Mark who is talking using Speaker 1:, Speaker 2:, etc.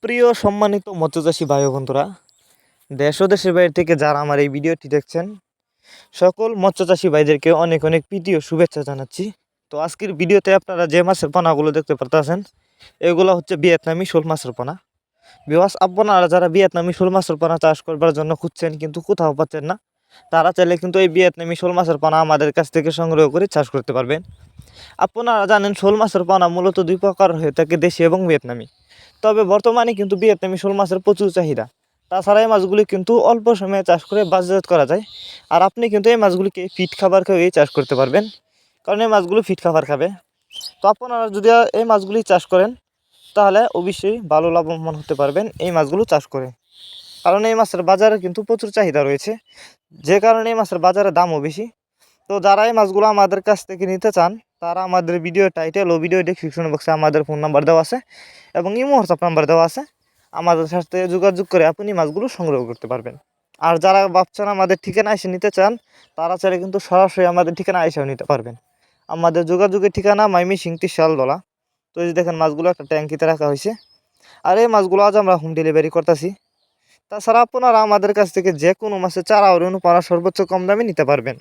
Speaker 1: প্রিয় সম্মানিত মৎস্যচাষী ভাই ও বন্ধুরা, দেশ ও দেশের বাইরে থেকে যারা আমার এই ভিডিওটি দেখছেন, সকল মৎস্যচাষী ভাইদেরকে অনেক অনেক প্রীতি ও শুভেচ্ছা জানাচ্ছি। তো আজকের ভিডিওতে আপনারা যে মাছের পোনাগুলো দেখতে পারতেছেন, এগুলো হচ্ছে ভিয়েতনামি শোল মাছের পোনা। বিকজ আপনারা যারা ভিয়েতনামি শোল মাছের পোনা চাষ করবার জন্য খুঁজছেন কিন্তু কোথাও পাচ্ছেন না, তারা চাইলে কিন্তু এই ভিয়েতনামি শোল মাছের পোনা আমাদের কাছ থেকে সংগ্রহ করে চাষ করতে পারবেন। আপনারা জানেন শোল মাছের পোনা মূলত দুই প্রকার হয়ে থাকে, দেশি এবং ভিয়েতনামি। তবে বর্তমানে কিন্তু ভিয়েতনামি শোল মাছের প্রচুর চাহিদা। তাছাড়া এই মাছগুলি কিন্তু অল্প সময়ে চাষ করে বাজারজাত করা যায়। আর আপনি কিন্তু এই মাছগুলিকে ফিট খাবার খেয়েই চাষ করতে পারবেন, কারণ এই মাছগুলো ফিট খাবার খাবে। তো আপনারা যদি এই মাছগুলি চাষ করেন তাহলে অবশ্যই ভালো লাভবান হতে পারবেন এই মাছগুলো চাষ করে, কারণ এই মাছের বাজারে কিন্তু প্রচুর চাহিদা রয়েছে, যে কারণে এই মাছের বাজারে দামও বেশি। তো যারা এই মাছগুলো আমাদের কাছ থেকে নিতে চান, তারা আমাদের ভিডিও টাইটেল ও ভিডিও ডেসক্রিপশন বক্সে আমাদের ফোন নাম্বার দেওয়া আছে এবং ইমো হোয়াটসঅ্যাপ নাম্বার দেওয়া আছে। আমাদের সাথে যোগাযোগ করে আপনি মাছগুলো সংগ্রহ করতে পারবেন। আর যারা ভাবছেন আমাদের ঠিকানা এসে নিতে চান, তারা চাইলে কিন্তু সরাসরি আমাদের ঠিকানা এসেও নিতে পারবেন। আমাদের যোগাযোগের ঠিকানা ময়মনসিংহ শিয়ালদহ। তো এই যে দেখেন মাছগুলো একটা ট্যাঙ্কিতে রাখা হয়েছে, আর এই মাছগুলো আজ আমরা হোম ডেলিভারি করতেছি। তাছাড়া আপনারা আমাদের কাছ থেকে যে কোনো মাছের চারা ও অনুপানা সর্বোচ্চ কম দামে নিতে পারবেন।